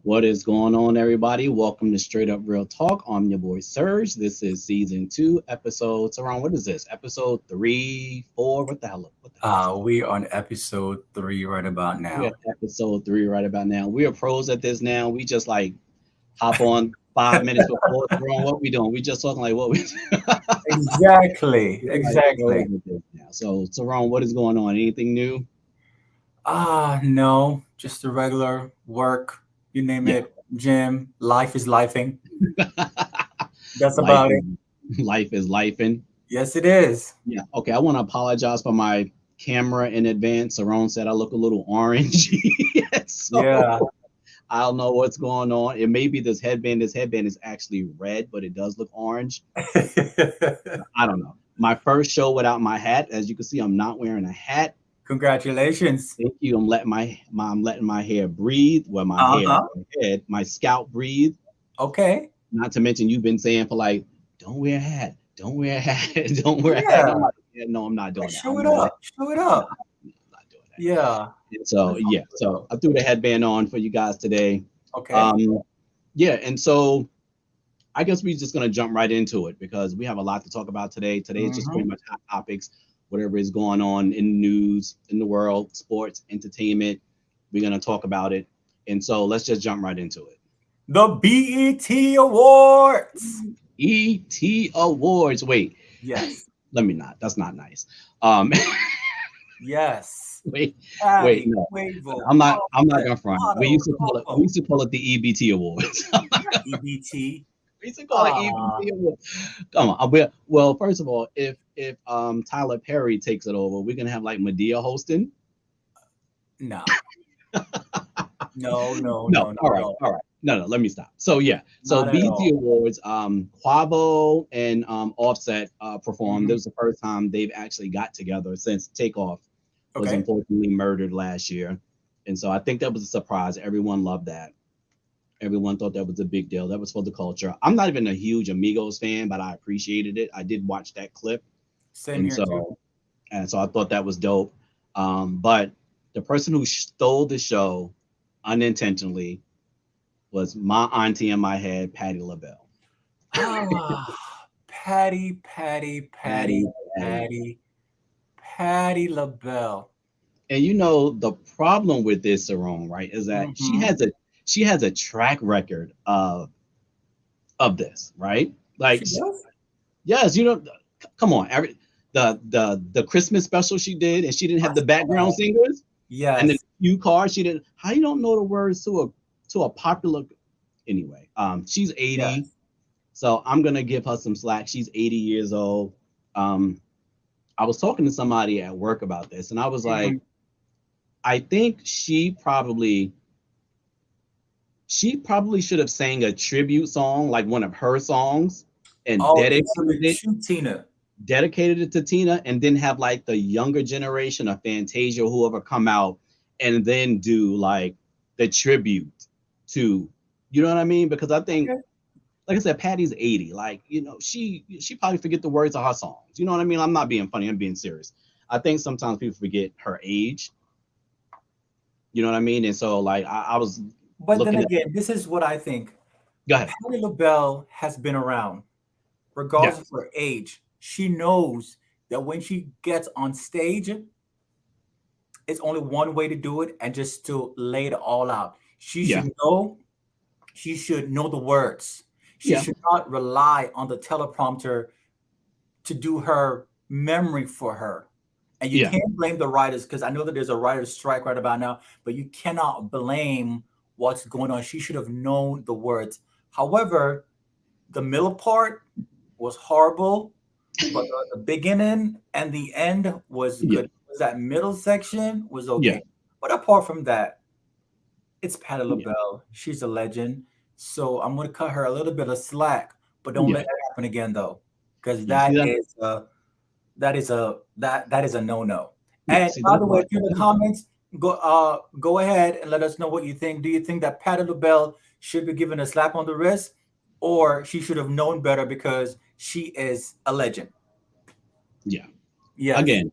What is going on, everybody? Welcome to Straight Up Real Talk. I'm your boy Serge. This is season two, episodes around. What is this? Episode three, four? What the hell? What the hell is it? We on episode 3 right about We now. are episode three right about now. We are pros at this now. We just like hop on 5 minutes before it's wrong. What we doing? We just talking like what we Exactly, we're like pros exactly. at this now. So, Ron, what is going on? Anything new? No, just the regular work, you name Yeah. it, gym, life is lifing. That's life about is it. life is lifing. Yes, it is. Yeah. Okay. I want to apologize for my camera in advance. Saron said I look a little orange. so Yeah. I don't know what's going on. It may be this headband. This headband is actually red, but it does look orange. I don't know. My first show without my hat. As you can see, I'm not wearing a hat. Congratulations. Thank you. I'm letting my hair breathe. Well, Uh-huh. my head, my scalp breathe. Okay. Not to mention you've been saying for like, don't wear a hat, don't wear a hat, don't wear a hat. I'm Yeah. like, yeah, no, I'm not Like, doing that. show I'm it gonna let up. Show it no, up. I'm not doing Yeah. that. And so That's yeah, so awesome. I threw the headband on for you guys today. Okay. Um, yeah, and so I guess we're just gonna jump right into it because we have a lot to talk about today. Today is just Mm-hmm. pretty much hot topics, whatever is going on in the news, in the world, sports, entertainment. We're gonna talk about it. And so let's just jump right into it. The BET Awards. ET Awards. Wait, Yes. let me not. That's not nice. Um, Yes. wait, wait, Patty, no, Quavo, I'm not. I'm not Offset, gonna front. We Lotto, used to call it. We Loco, used to call it the EBT Awards. not EBT. we used to call it Ah, EBT Awards. Come on. Well, first of all, if Tyler Perry takes it over, we're gonna have like Medea hosting. no, no, no, No, no, not all at right, all. all right. No, let me stop. So yeah, so Not at BET all. Awards, Quavo and Offset performed. This Hmm. was the first time they've actually got together since Takeoff was Okay. unfortunately murdered last year. And so I think that was a surprise. Everyone loved that. Everyone thought that was a big deal. That was for the culture. I'm not even a huge Amigos fan, but I appreciated it. I did watch that clip. Same And here too. so I thought that was dope. But the person who stole the show unintentionally was my auntie in my head, Patty LaBelle. Ah, Patty, Patty, Patty, Patty, Patty. Patty, Patty LaBelle. And you know the problem with this, Sarong, right, is that Mm-hmm. she has a track record of this, right? Like, She does. yes, you know, come on, the Christmas special she did, and she didn't I have the saw background that. singers, and the Yes. few cars she didn't. How you don't know the words to a popular? Anyway, she's 80, Yes. so I'm gonna give her some slack. She's 80 years old. Um, I was talking to somebody at work about this, and I was Hmm. like, I think she probably should have sang a tribute song, like one of her songs, and Oh, a tribute to Tina. dedicated it to Tina, and then have like the younger generation of Fantasia, whoever, come out and then do like the tribute to, you know what I mean? Because I think, Okay. like I said, Patty's 80. Like, you know, she probably forget the words of her songs. You know what I mean? I'm not being funny, I'm being serious. I think sometimes people forget her age. You know what I mean? And so like I was But then looking at again, this is what I think. go ahead. Patti LaBelle has been around, regardless of Yes. her age. She knows that when she gets on stage, it's only one way to do it, and just to lay it all out. She Yeah. should know. She should know the words. She Yeah. should not rely on the teleprompter to do her memory for her. And you Yeah. can't blame the writers, because I know that there's a writer's strike right about now, but you cannot blame what's going on. She should have known the words. However, the middle part was horrible, but the beginning and the end was Yeah. good. That middle section was Yeah. okay. But apart from that, it's Patti Yeah. LaBelle. She's a legend. So I'm gonna cut her a little bit of slack, but don't Yeah. let that happen again though. Because Yeah. See that? that is a no-no. Yeah. And See by that's the way, why. if you have the comments, go ahead and let us know what you think. Do you think that Patti LaBelle should be given a slap on the wrist, or she should have known better because she is a legend? Yeah. Yes. Again,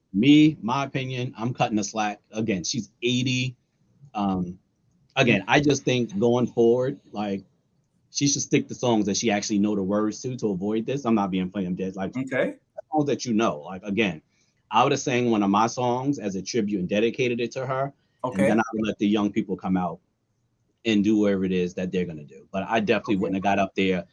my opinion, I'm cutting the slack. Again, she's 80. Um, Again, I just think going forward, like she should stick to songs that she actually know the words to avoid this. I'm not being funny. I'm dead. Like Okay. songs that you know. Like again, I would have sang one of my songs as a tribute and dedicated it to her, and then Okay. I would let the young people come out and do whatever it is that they're gonna do. But I definitely Okay. wouldn't have got up there.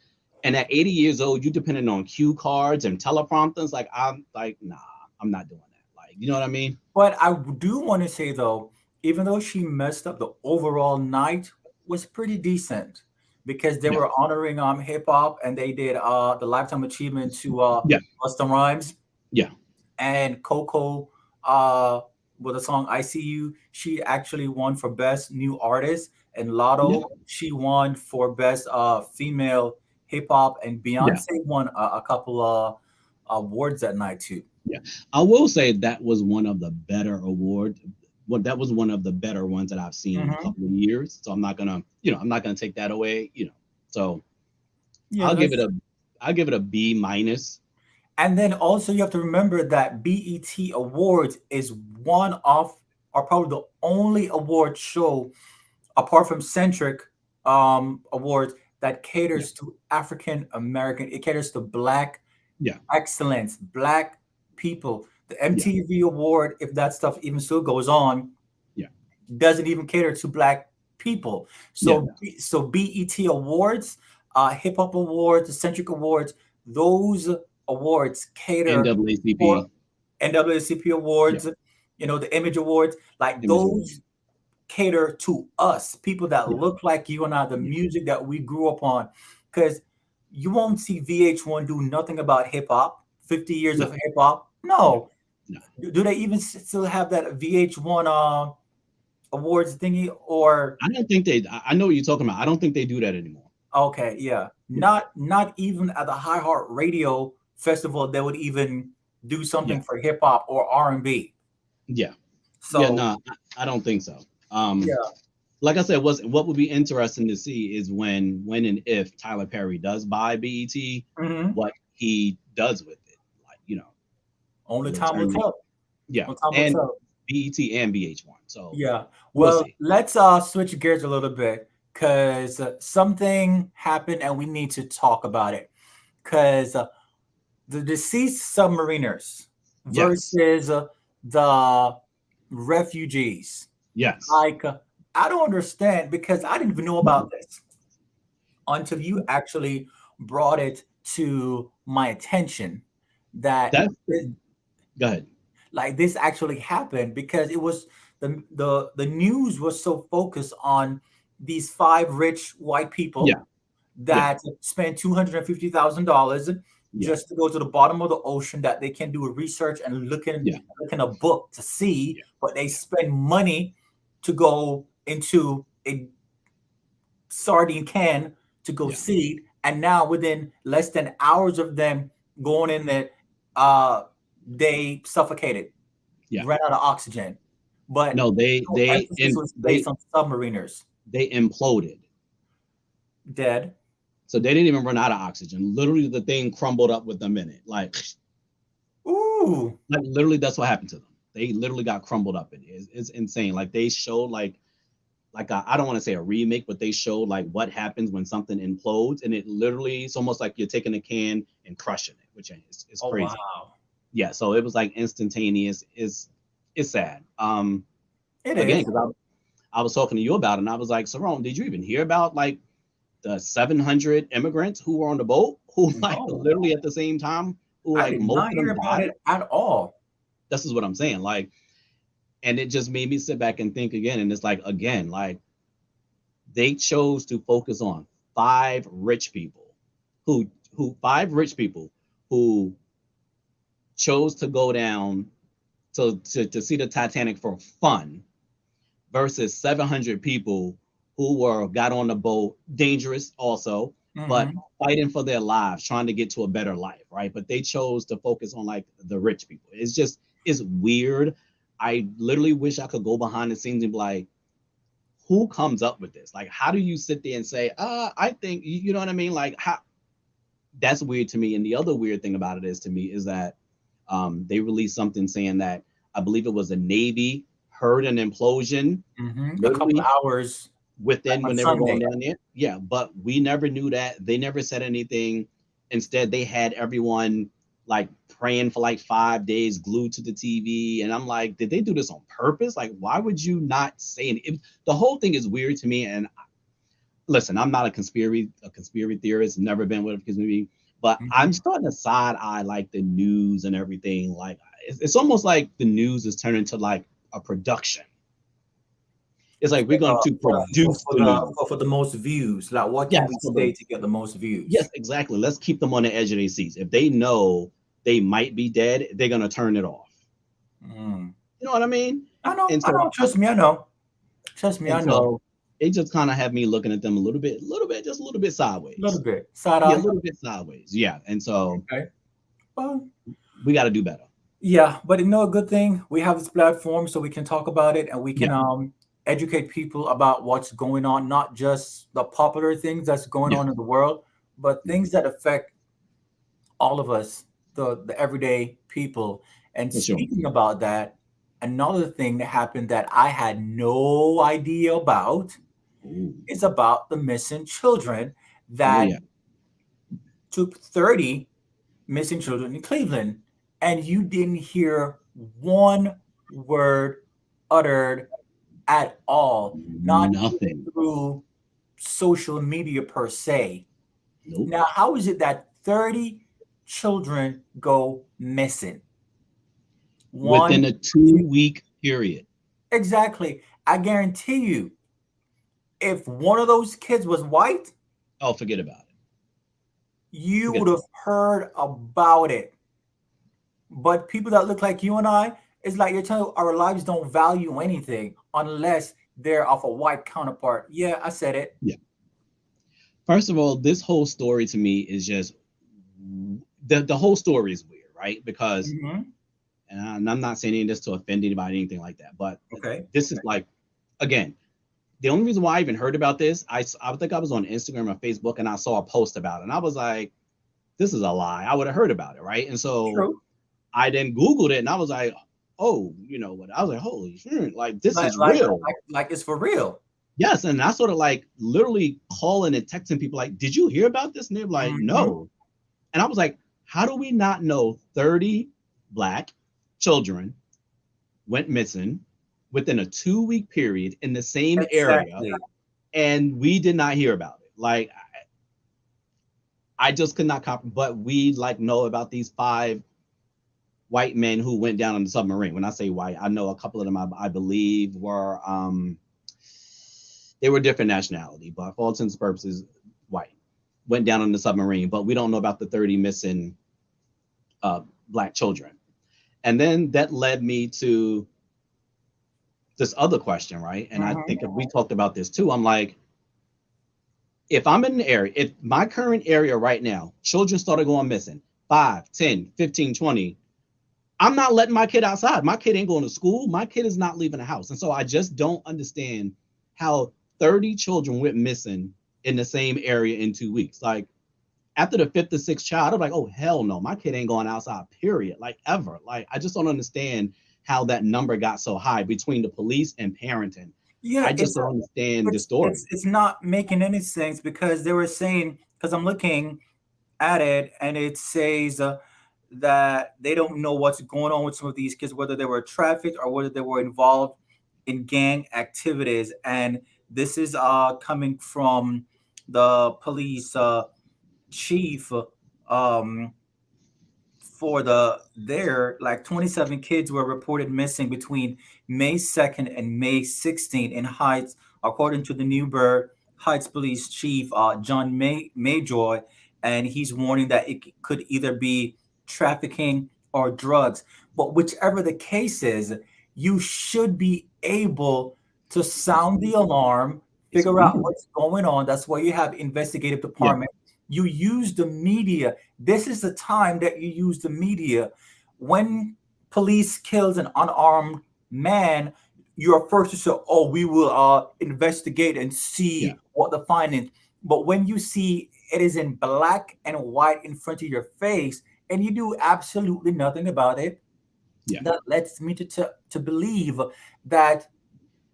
And at 80 years old, you depending on cue cards and teleprompters. Like I'm like, nah, I'm not doing that. Like, you know what I mean? But I do want to say though, even though she messed up, the overall night was pretty decent because they Yeah, were honoring hip hop and they did the lifetime achievement to yeah, Busta Rhymes yeah, and Coco uh with the song I See You. She actually won for best new artist, and yeah, Lotto she won for best female hip hop, and yeah, Beyonce won a couple awards that night too. yeah. I will say that was one of the better awards. What that was one of the better ones that I've seen in a Hmm. couple of years. So I'm not gonna, I'm not gonna take that away. So Yeah, I'll give it that's. a, I'll give it a B minus. And then also you have to remember that BET Awards is one of, or probably the only award show apart from Centric Awards that Yeah, caters to African American. It caters to Black yeah, excellence, Black people. The yeah, MTV Award, if that stuff even still goes on, yeah, doesn't even cater to Black people. yeah. So BET Awards, Hip Hop Awards, the Centric Awards, those awards cater for NAACP. NAACP Yeah, Awards, the Image Awards, like Image Award. those cater to us, people that Yeah, look like you and I, the yeah, music that we grew up on. Because you won't see VH1 do nothing about hip hop, 50 years no, of hip hop. yeah, No. no. Do they even still have that VH1 awards thingy? Or I don't think they. I know what you're talking about. I don't think they do that anymore. okay, yeah. Yeah, Not even at the High Heart Radio Festival they would even do yeah, something for hip hop or R&B. yeah, yeah. So No, I don't think so. Um, yeah. like I said, what would be interesting to see is when and if Tyler Perry does buy BET, Hmm. what he does with it. Like, Only it'll time will turn it. tell. Yeah, Only time will and tell. BET and VH1. So Yeah. we'll Well, see. let's switch gears a little bit because something happened and we need to talk about it. Because the deceased submariners Yes, versus the refugees. yes. Like, I don't understand because I didn't even know about this until you actually brought it to my attention that That's go ahead. like this actually happened because it was the news was so focused on these five rich white Yeah, people yeah, that spent $250,000 yeah, just to go to the bottom of the ocean that they can do a research and yeah, look in a book to see, yeah, but they yeah, spend money to go into a sardine can to go yeah, see, and now within less than hours of them going in there, uh, they suffocated, yeah. ran out of oxygen. But No, no emphasis was they placed on submariners they imploded. dead. So they didn't even run out of oxygen. Literally, the thing crumbled up with them in it. Ooh, Like literally, that's what happened to them. They literally got crumbled up in it. It's insane. Like they showed like I don't want to say a remake, but they showed like what happens when something implodes, and it literally it's almost like you're taking a can and crushing it, which is oh crazy. wow, Yeah, so it was like instantaneous. It's sad. it Again, is. because I was talking to you about it, and I was like, Sarone, did you even hear about like the 700 immigrants who were on the boat who like No, literally at the same time who I like did most not of hear them about died? it at all. This is what I'm saying. Like, and it just made me sit back and think again. And it's like again, like they chose to focus on five rich people who five rich people who chose to go down to see the Titanic for fun versus 700 people who were got on the boat, dangerous also, but Hmm. fighting for their lives, trying to get to a better life, right? But they chose to focus on like the rich people. It's weird. I literally wish I could go behind the scenes and be like, who comes up with this? Like, how do you sit there and say, I think, you know what I mean? Like, how that's weird to me. And the other weird thing about it is to me is that they released something saying that I believe it was the Navy heard an implosion A couple literally hours. within on when they were going Sunday. down there. Yeah, but we never knew that. They never said anything. Instead, they had everyone like praying for like 5 days glued to the TV. And I'm like, did they do this on purpose? Like, why would you not say anything? The whole thing is weird to me. And listen, I'm not a conspiracy theorist, never been with a conspiracy, but I'm Mhm. starting to side eye like the news and everything. Like it's almost like the news is turning to like a production. It's like we're going to produce the news. For the most views. Like, what can Yes, we for say the to get the most yes, views? exactly. Let's keep them on the edge of their seats. If they know they might be dead, they're gonna turn it off. Mm. You know what I mean? I know, And I so know. Trust me, I know. Trust me, I and know. so it just kind of had me looking at them just a little bit A little sideways. bit. Side Yeah, a eye. little bit sideways. Yeah. And so Okay. Well, we got to do better. yeah, but you know, a good thing we have this platform so we can talk about it and we Yeah. can educate people about what's going on, not just the popular things that's going Yeah. on in the world, but Yeah. things that affect all of us, the everyday people. And For sure. speaking about that, another thing that happened that I had no idea about Ooh. is about the missing children Oh that yeah. took 30 missing children in Cleveland, and you didn't hear one word uttered at all, not even Nothing. through social media per se. Nope. Now, how is it that 30 children go missing? Within One, a two, 2 week period. exactly. I guarantee you, if one of those kids was white, Oh, forget about it. you Forget would have heard about it. But people that look like you and I, it's like you're telling our lives don't value anything unless they're of a white counterpart. Yeah, I said it. yeah. First of all, this whole story to me is just the whole story is weird, right? Because Hmm. and I'm not saying any of this to offend anybody, anything like that, but Okay. this is like again, the only reason why I even heard about this, I think I was on Instagram or Facebook and I saw a post about it, and I was like, this is a lie. I would have heard about it, right? And so True. I then Googled it, and I was like, oh, you know what? I was like, holy shit, like this Like, is like, real. like it's for real. Yes, and I sort of like literally calling and texting people like, did you hear about this? And they're like, Hmm. no. And I was like, how do we not know 30 black children went missing within a 2 week period in the same area Exactly. and we did not hear about it? Like, I just could not comprehend. But we like know about these five white men who went down on the submarine. When I say white, I know a couple of them I believe were they were different nationality, but for all intents and purposes, white. Went down on the submarine, but we don't know about the 30 missing uh, black children. And then that led me to this other question, right? And I Hmm. think if we talked about this too, I'm like, if I'm in an area, if my current area right now, children started going missing 5, 10, 15, 20, I'm not letting my kid outside. My kid ain't going to school. My kid is not leaving the house. And so I just don't understand how 30 children went missing in the same area in 2 weeks. Like after the fifth or sixth child, I'm like, oh, hell no, my kid ain't going outside, period. Like ever. Like I just don't understand how that number got so high between the police and parenting. Yeah, I just don't understand the it's story. it's not making any sense because they were saying, because I'm looking at it and it says that they don't know what's going on with some of these kids, whether they were trafficked or whether they were involved in gang activities. And this is coming from the police chief um, for there, like 27 kids were reported missing between May 2nd and May 16th in Heights, according to the Newburgh Heights Police Chief John Mayjoy, and he's warning that it could either be trafficking or drugs. But whichever the case is, you should be able to sound the Absolutely. alarm, It's figure out illegal. what's going on. That's why you have investigative Yeah. department. You use the media. This is the time that you use the media. When police kills an unarmed man, you're first to say, "Oh, we will investigate and Yeah. see what the findings." But when you see it is in black and white in front of your face, and you do absolutely nothing about it, Yeah. that lets me to believe that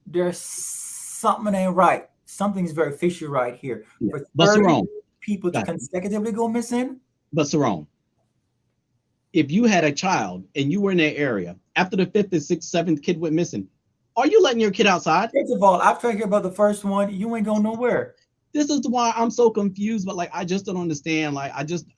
there's something ain't right. something's very fishy right here. Yeah. For But 30 Sarone, people to got consecutively go missing. but Sarone, if you had a child and you were in that area after the fifth and sixth, seventh kid went missing, are you letting your kid outside? First of all, after I hear about the first one, you ain't going nowhere. This is why I'm so confused. But like, I just don't understand. Like,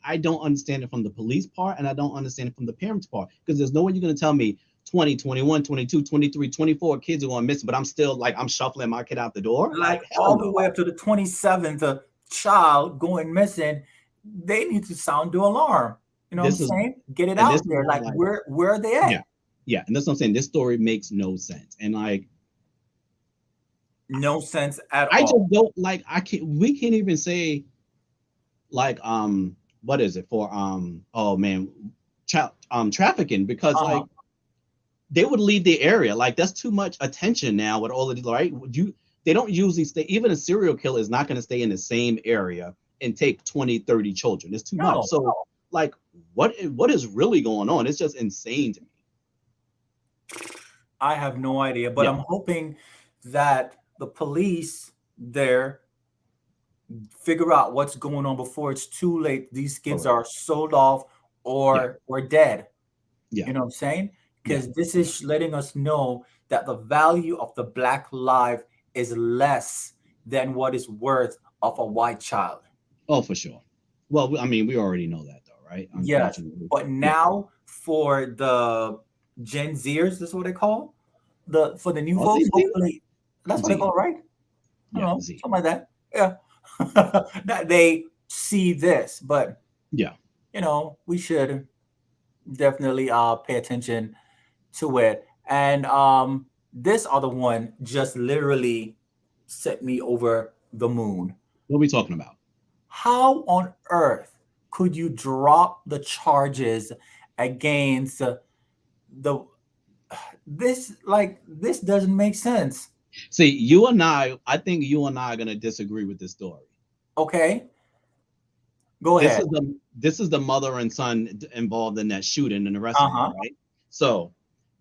I don't understand it from the police part, and I don't understand it from the parents part. Because there's no way you're gonna tell me 20, 21, 22, 23, 24 kids are going missing, but I'm still like I'm shuffling my kid out the door. Like Like, hell all the no. way up to the 27th child going missing, they need to sound the alarm. You know what I'm This is saying? Get it and this out is there. why, Like like, where are they at? yeah, yeah, and that's what I'm saying. This story makes no sense, and like, No sense at I just all. don't like. I can't. We can't even say like what is it for oh man, trafficking, because Uh-huh. like they would leave the area. Like that's too much attention now with all of these, right? They don't usually stay, even a serial killer is not going to stay in the same area and take 20, 30 children. It's too much. No, So like what is really going on? It's just insane to me. I have no idea, but Yeah. I'm hoping that the police there figure out what's going on before it's too late. These kids Correct. are sold off Yeah. or dead. Yeah. You know what I'm saying? Yeah. Because this is letting us know that the value of the black life is less than what is worth of a white child. Oh, for sure. Well, I mean, we already know that though, right? Yes, Unfortunately. but Yeah. now for the Gen Zers, this is what they call the for the new Oh, folks. Z, Z, Hopefully, that's what they Z. call it, right? I don't Yeah, know, Z. something like that. Yeah, that they see this, but Yeah. we should definitely pay attention to it. And this other one just literally set me over the moon. What are we talking about? How on earth could you drop the charges against the this doesn't make sense. See, I think you and I are gonna disagree with this story. Okay, go ahead. This is the mother and son involved in that shooting in the Uh-huh. restaurant, right? So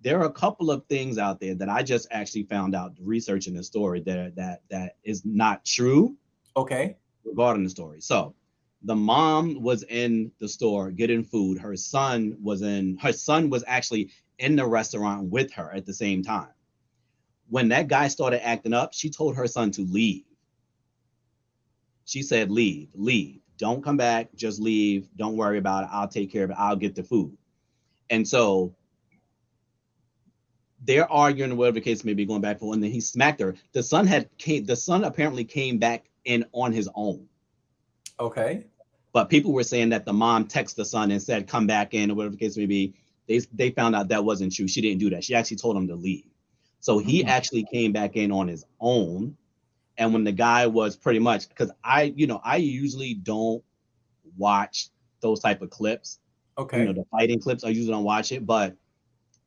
there are a couple of things out there that I just actually found out researching the story that is not true Okay. regarding the story. So the mom was in the store getting food. Her son was actually in the restaurant with her at the same time. When that guy started acting up, she told her son to leave. She said, leave, leave. Don't come back. Just leave. Don't worry about it. I'll take care of it. I'll get the food. And so they're arguing, whatever the case may be, going back and forth. And then he smacked her. The son apparently came back in on his own. Okay. But people were saying that the mom texted the son and said, come back in, or whatever the case may be. They found out that wasn't true. She didn't do that. She actually told him to leave. So he actually came back in on his own. And when the guy was pretty much, because I usually don't watch those type of clips. Okay. The fighting clips, I usually don't watch it, but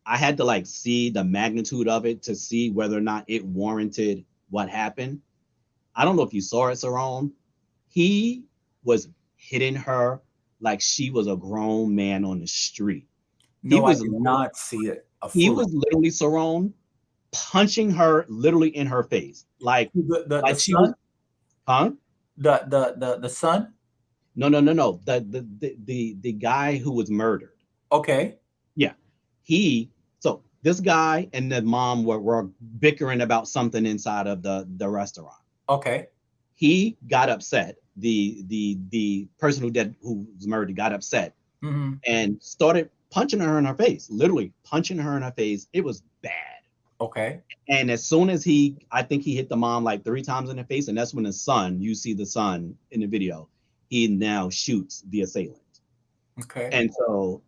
I had to like see the magnitude of it to see whether or not it warranted what happened. I don't know if you saw it, Sarone. He was hitting her like she was a grown man on the street. No, I did not see it. He was literally, Sarone, punching her literally in her face. Like the she son? was, huh? The son? No. The guy who was murdered. Okay. Yeah. So this guy and the mom were bickering about something inside of the restaurant. Okay. He got upset. The person who was murdered got upset and started punching her in her face, literally punching her in her face. It was bad. Okay. And as soon as I think he hit the mom like 3 times in the face, and that's when you see the son in the video, he now shoots the assailant. Okay. And so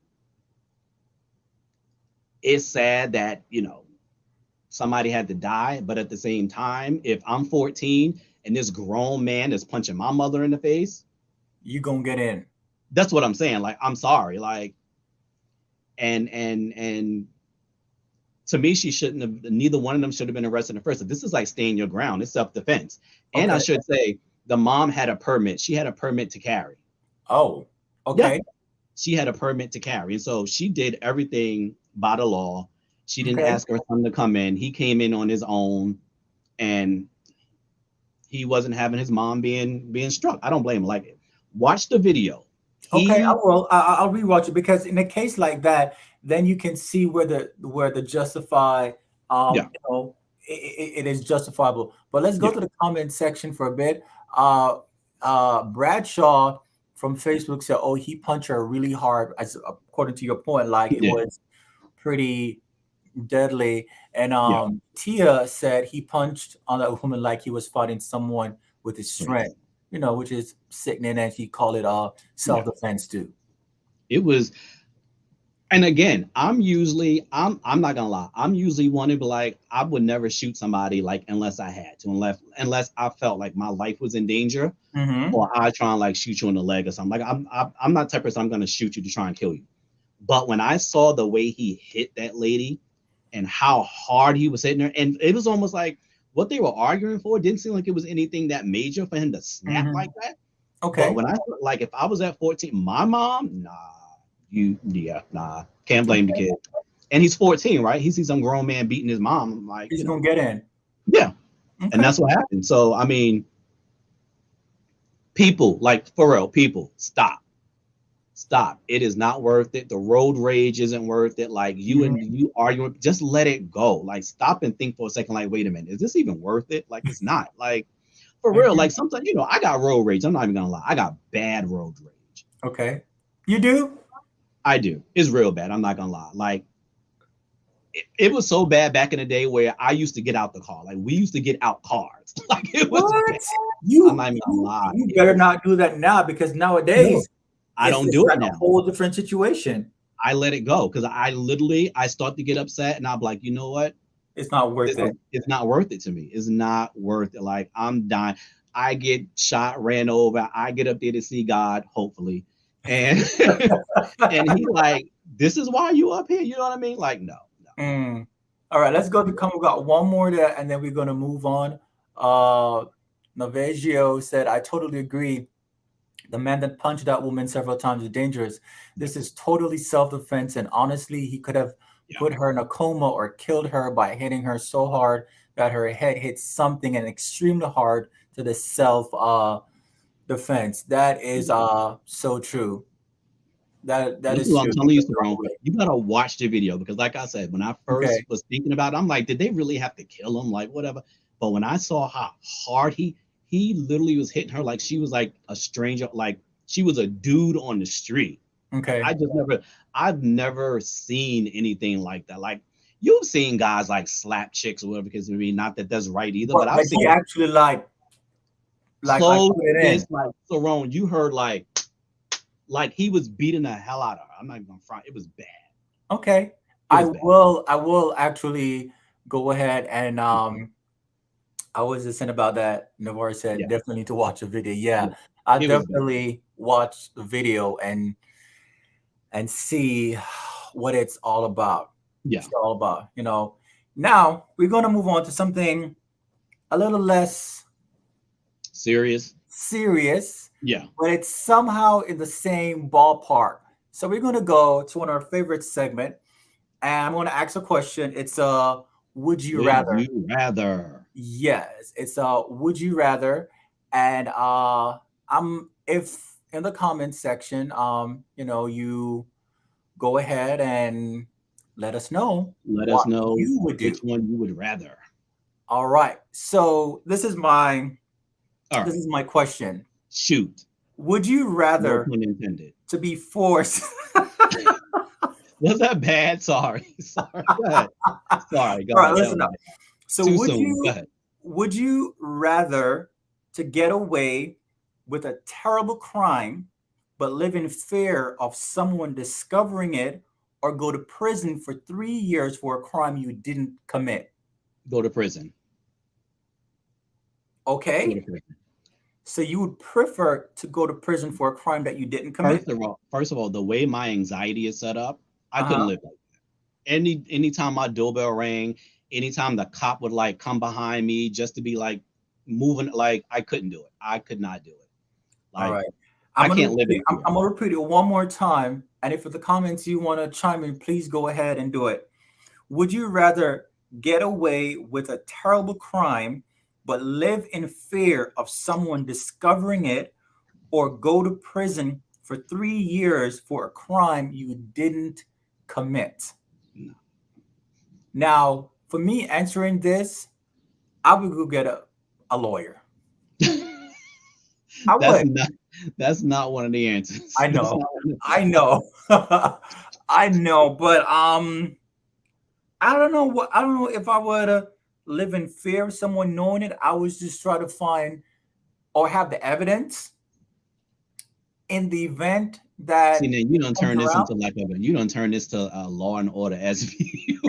it's sad that, somebody had to die, but at the same time, if I'm 14 and this grown man is punching my mother in the face, you gonna get in. That's what I'm saying. Like, I'm sorry. Like, and to me, neither one of them should have been arrested in the first. This is like staying your ground. It's self-defense. Okay. And I should say the mom had a permit. She had a permit to carry. Oh, okay. Yeah, she had a permit to carry. And so she did everything by the law. She didn't ask her son to come in. He came in on his own and he wasn't having his mom being struck. I don't blame him. Like, watch the video. Okay, I He, will. I'll rewatch it because in a case like that, then you can see where the justify, yeah, it is justifiable. But let's go yeah, to the comment section for a bit. Uh, Bradshaw from Facebook said, "Oh, he punched her really hard." As according to your point, like he it did. was pretty deadly. And Yeah, Tia said he punched on that woman like he was fighting someone with his crazy. strength, which is sickening, and he called it Yeah, self-defense too. it was. And again, I'm not gonna lie. I'm usually one to be like, I would never shoot somebody like unless I had to, unless I felt like my life was in danger, Mm-hmm. or I try and like shoot you in the leg or something. Like I'm not the type of person I'm gonna shoot you to try and kill you. But when I saw the way he hit that lady and how hard he was hitting her, and it was almost like what they were arguing for didn't seem like it was anything that major for him to snap Mm-hmm. like that. But Okay. when I like, if I was at 14, my mom, nah, yeah, nah, can't blame the kid. And he's 14, right? He sees some grown man beating his mom. I'm like, He's gonna get in. yeah, and Okay. that's what happened. So I mean, people, like, for real, people, stop. It is not worth it. The road rage isn't worth it. Like, Mhm. you arguing, just let it go. Like, stop and think for a second. Like, wait a minute, is this even worth it? Like, it's not. Like, for real. Mhm. Like, sometimes, I got road rage. I'm not even gonna lie. I got bad road rage. Okay. You do? I do. It's real bad. I'm not gonna lie. Like, it was so bad back in the day where I used to get out the car. Like, we used to get out cars. Like, it was bad. What? I'm You not even gonna you lie. you It better was not do that now because no. nowadays I it's don't it's do it like a now. whole different situation. I let it go because I start to get upset and I'm like, you know what? It's not This worth is it. it's not worth it to me. It's not worth it. Like, I'm dying. I get shot, ran over. I get up there to see God, hopefully, and and he like, this is why you up here. You know what I mean? Like, no, no. Mm. All right, let's go to come. We got one more there, and then we're gonna move on. Uh, Noveggio said, "I totally agree. The man that punched that woman several times is dangerous. Yeah, This is totally self-defense, and honestly, he could have yeah. put her in a coma or killed her by hitting her so hard that her head hit something and extremely hard to the self defense. That is Yeah. so true. That This is is what I'm true. telling you, Saron. You gotta watch the video because, like I said, when I first Okay. was thinking about it, I'm like, did they really have to kill him? Like, whatever. But when I saw how hard he literally was hitting her like she was like a stranger, like she was a dude on the street. Okay. I just never, I've never seen anything like that. Like, you've seen guys like slap chicks or whatever, because I mean, not that that's right either, but I've But he seen actually like close put it in. this, like, Saron, you heard like he was beating the hell out of her. I'm not even gonna front. It was bad. Okay. It I was bad. will actually go ahead and I was just saying about that. Navarre said Yeah, definitely need to watch the video. Yeah, yeah. I It was bad. definitely watched the video and see what it's all about. Yeah. It's all about, Now we're gonna move on to something a little less Serious. serious, Yeah. but it's somehow in the same ballpark. So we're gonna go to one of our favorite segment, and I'm gonna ask a question. It's would you Would rather? you rather? Yes, it's would you rather, and I'm if in the comments section, you go ahead and let us know Let us what know you would which do. one you would rather. All right. So All this right. is my question. Shoot. Would you No rather pun intended. to be forced Was that bad? Sorry. Sorry. Go ahead. Sorry. Go All right, ahead. That was listen up. bad. So Too soon. Go ahead. would you rather to get away with a terrible crime but live in fear of someone discovering it or go to prison for 3 years for a crime you didn't commit? Go to prison. Go to Okay? prison. So you would prefer to go to prison for a crime that you didn't commit? First of all, the way my anxiety is set up, I couldn't Uh-huh. live like that. Anytime my doorbell rang, anytime the cop would like come behind me just to be like moving, like, I couldn't do it. I could not do it. All Like, right. I can't live in fear. I'm gonna repeat it one more time. And if for the comments you want to chime in, please go ahead and do it. Would you rather get away with a terrible crime but live in fear of someone discovering it, or go to prison for 3 years for a crime you didn't commit? No. Now, for me answering this, I would go get a lawyer. I That's would. not that's not one of the answers. I That's know. not one of I know. I know, but I don't know if I were to live in fear of someone knowing it. I would just try to find or have the evidence in the event See, that now you don't comes turn this around. into like you don't turn this to Law and Order SVU.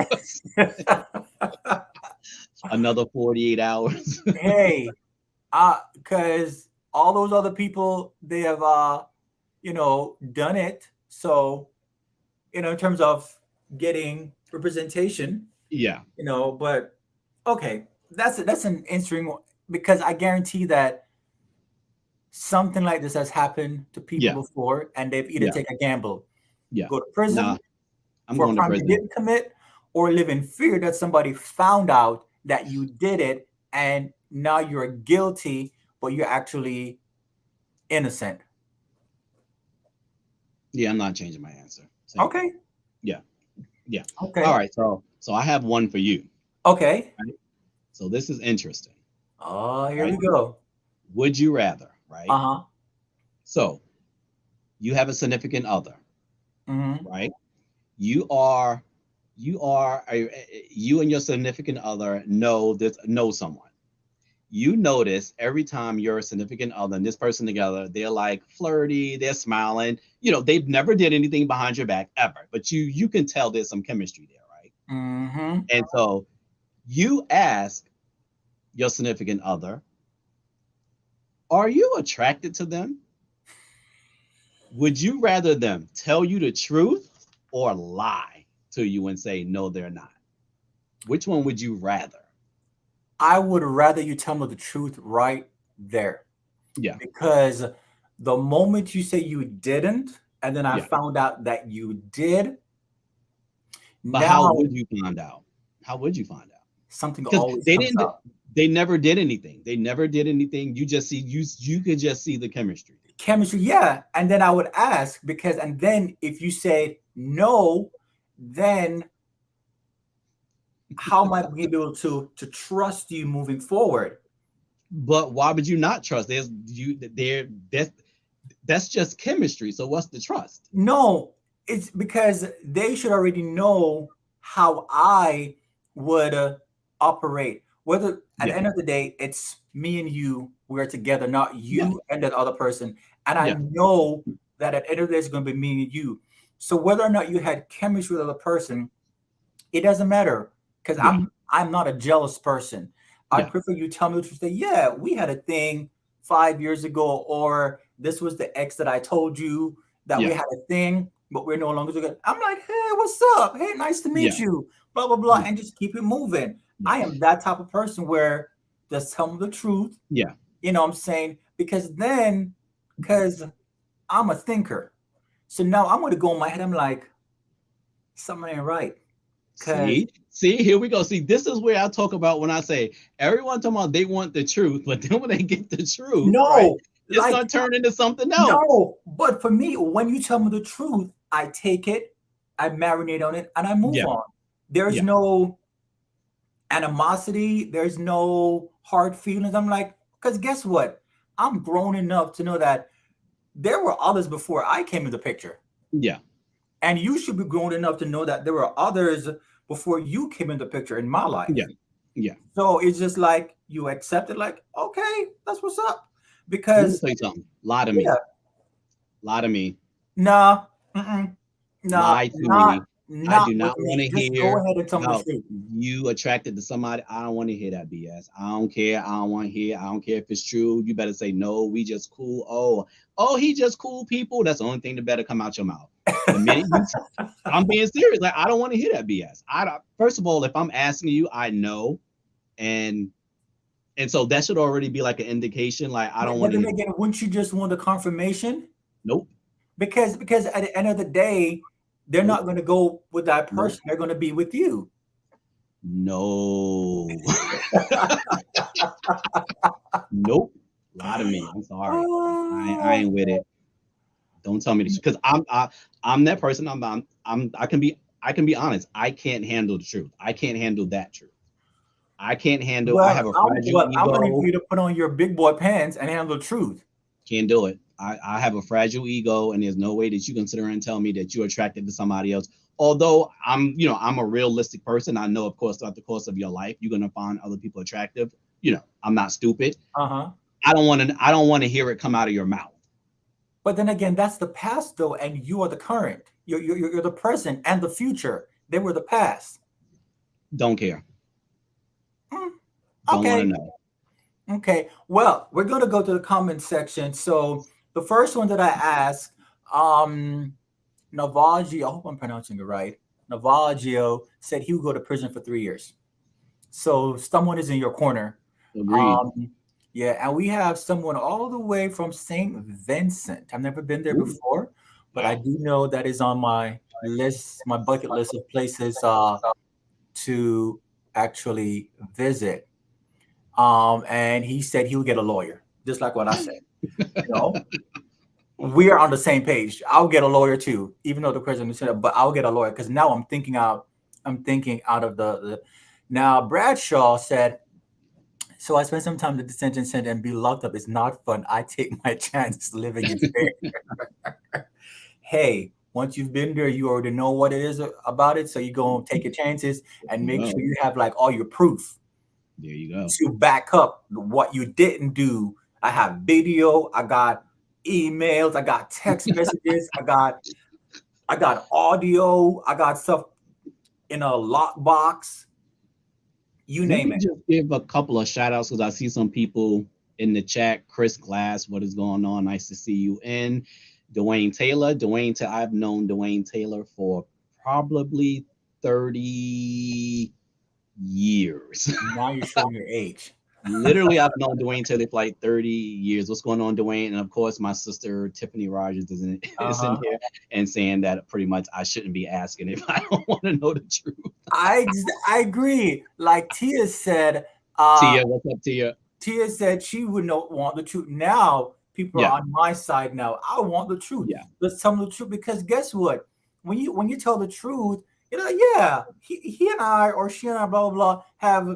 Another 48 hours. Hey, because all those other people, they have done it. So, in terms of getting representation, Yeah, but okay, that's an interesting one, because I guarantee that something like this has happened to people yeah, before, and they've either yeah, take a gamble, yeah. go to Nah, prison I'm for a going to crime you prison. didn't commit, or live in fear that somebody found out that you did it, and now you're guilty, but you're actually innocent. Yeah, I'm not changing my answer. Same thing. Okay. Yeah, yeah. All Okay. right, so I have one for you. Okay. Right? So this is interesting, Oh, here right? we go. Would you rather, right? Uh-huh. So you have a significant other, Mm-hmm. right? You are you and your significant other know someone. You notice every time your significant other and this person together, they're like flirty, they're smiling. They've never did anything behind your back ever, but you can tell there's some chemistry there, right? Mm-hmm. And so you ask your significant other, are you attracted to them? Would you rather them tell you the truth or lie to you and say no, they're not? Which one would you rather? I would rather you tell me the truth right there, Yeah, because the moment you say you didn't, and then I yeah. found out that you did, But how now would you find out? How would you find out? something Because always comes up. they never did anything. They never did anything. You just see you could just see the chemistry. Chemistry, yeah. And then I would ask, because, and then if you say no, then how am I going to be able to trust you moving forward? But why would you not trust? There's you there that's just chemistry. So what's the trust? No, it's because they should already know how I would operate. Whether at the Yeah, end of the day, it's me and you, we're together, not yeah, you and that other person. And I yeah, know that at the end of the day, it's going to be me and you. So whether or not you had chemistry with the other person, it doesn't matter, because yeah, I'm not a jealous person. I yeah, prefer you tell me the truth. Say, yeah, we had a thing 5 years ago, or this was the ex that I told you that we yeah, had a thing, but we're no longer together. I'm like, hey, what's up? Hey, nice to yeah, meet you. Blah blah blah, yeah, and just keep it moving. yeah, I am that type of person where just tell me the truth. yeah. You know what I'm saying? Because I'm a thinker. So now I'm going to go in my head. I'm like, something ain't right. Because See, here we go. See, this is where I talk about when I say everyone talking about they want the truth, but then when they get the truth, right, no, it's like gonna turn into something else. no, but for me, when you tell me the truth, I take it, I marinate on it, and I move Yeah, on. There's yeah, no animosity, there's no hard feelings. I'm like, because guess what? I'm grown enough to know that there were others before I came in the picture. yeah, And you should be grown enough to know that there were others before you came in the picture in my life. yeah, yeah. So it's just like you accept it, like, okay, that's what's up. Let me Because, tell you something. Lie to yeah, me. Lie to me. nah, mm-mm. No, Lie to not me. I not do with not want me. to Just go hear ahead and tell me the about truth. you attracted to somebody. I don't want to hear that BS. I don't care. I don't want to hear. I don't care if it's true. You better say no. We just cool. Oh, he just cool people. That's the only thing that better come out your mouth. The minute I'm being serious. Like I don't want to hear that BS. I don't. First of all, if I'm asking you, I know, and so that should already be like an indication. Like I don't But want to then hear. again, wouldn't you just want the confirmation? Nope. Because at the end of the day, they're Nope. not going to go with that Nope. person. They're going to be with you. No. Nope. Lie to me. I'm sorry. I ain't with it. Don't tell me this because I'm that person. I can be honest. I can't handle the truth. I can't handle that truth. I can't handle. I have a fragile I'm ready for ego. you to put on your big boy pants and handle the truth. Can't do it. I have a fragile ego, and there's no way that you can sit around and tell me that you're attracted to somebody else. Although I'm a realistic person. I know, of course, throughout the course of your life, you're gonna find other people attractive. I'm not stupid. Uh-huh. I don't want to hear it come out of your mouth. But then again, that's the past though, and you are the current. You're the present and the future. They were the past. Don't care. Don't want to Okay. know. Okay. Well, we're gonna go to the comment section. So the first one that I asked, Navaggio, I hope I'm pronouncing it right. Navaggio said he would go to prison for 3 years. So someone is in your corner. Agreed. Yeah, and we have someone all the way from St. Vincent. I've never been there Ooh. before, but I do know that is on my list, my bucket list of places to actually visit. And he said he would get a lawyer, just like what I said. We are on the same page. I'll get a lawyer too, even though the president said it, but I'll get a lawyer because now I'm thinking out of the. Now Bradshaw said, so I spent some time in the detention center and be locked up. It's not fun. I take my chances living in fear. Hey, once you've been there, you already know what it is about it. So you go and take your chances and make sure you have like all your proof. There you go. To back up what you didn't do. I have video. I got emails. I got text messages. I got audio. I got stuff in a lockbox. You name it. Just give a couple of shout outs because I see some people in the chat. Chris Glass, what is going on? Nice to see you. And Dwayne Taylor. I've known Dwayne Taylor for probably 30 years. Now you're showing your age. Literally, I've known Dwayne Taylor for like 30 years. What's going on, Dwayne? And of course, my sister Tiffany Rogers is in here and saying that pretty much I shouldn't be asking if I don't want to know the truth. I agree. Like Tia said, Tia, what's up, Tia? Tia said she would not want the truth. Now people are on my side. Now I want the truth. Yeah, let's tell them the truth because guess what? When you tell the truth, yeah, he and I or she and I blah blah blah have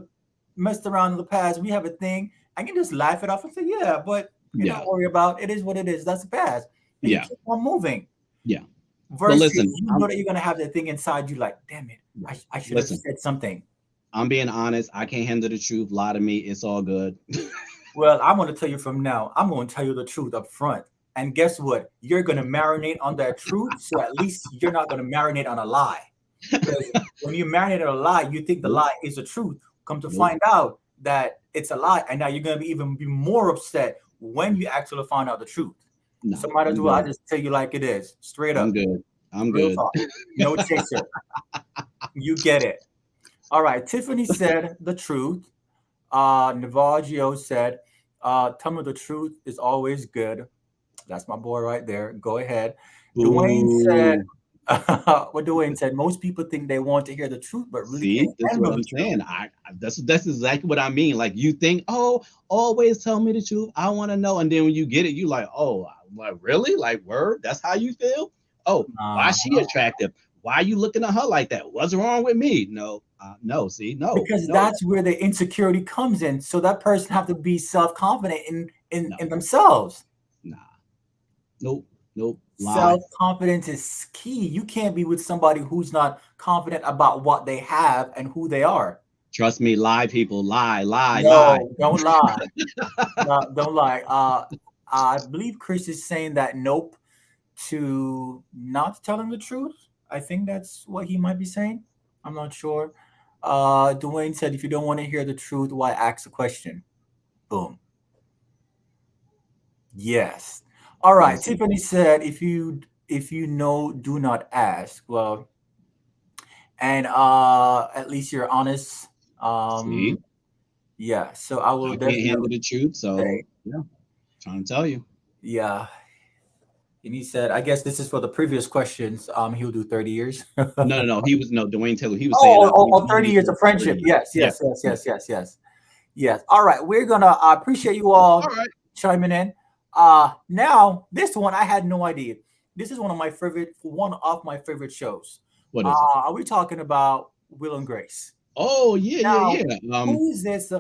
messed around in the past. We have a thing. I can just laugh it off and say, yeah, but don't worry about it. It is what it is. That's the past. And you keep on moving. Yeah. Versus listen, you know that you're gonna have that thing inside you, like, damn it, I should have said something. I'm being honest. I can't handle the truth. Lie to me. It's all good. Well, I'm gonna tell you from now. I'm gonna tell you the truth up front. And guess what? You're gonna marinate on that truth. So at least you're not gonna marinate on a lie. Because when you marinate on a lie, you think the lie is the truth. Come to find out that it's a lie, and now you're gonna be more upset when you actually find out the truth. No, so might as well I just tell you like it is, straight up. I'm good. No chaser. You get it. All right. Tiffany said the truth. Navaggio said, tell me the truth is always good. That's my boy right there. Go ahead. Ooh. Dwayne said, what Dwayne said, most people think they want to hear the truth, but really that's what I'm saying. That's exactly what I mean. Like you think, oh, always tell me the truth. I want to know. And then when you get it, you like, oh, like really? Like word? That's how you feel? Oh, why is she attractive? Why are you looking at her like that? What's wrong with me? No. Because that's where the insecurity comes in. So that person have to be self-confident in themselves. Nah. Nope. Self-confidence is key. You can't be with somebody who's not confident about what they have and who they are. Trust me, lie, people. Lie. No, don't lie. No, don't lie. I believe Chris is saying that nope to not telling the truth. I think that's what he might be saying. I'm not sure. Dwayne said, if you don't want to hear the truth, why ask a question? Boom. Yes. All right. Tiffany said, if you know, do not ask. Well, and at least you're honest. Yeah. So I will definitely handle the truth. So yeah, trying to tell you. Yeah. And he said, I guess this is for the previous questions. He'll do 30 years. No. Dwayne Taylor. He was saying 30 years of friendship. Yes. Yes. All right. We're gonna I appreciate you All all right. chiming in. Now this one I had no idea. This is one of my favorite shows. What is it? Are we talking about Will and Grace? Oh yeah, Now, yeah, yeah. who is this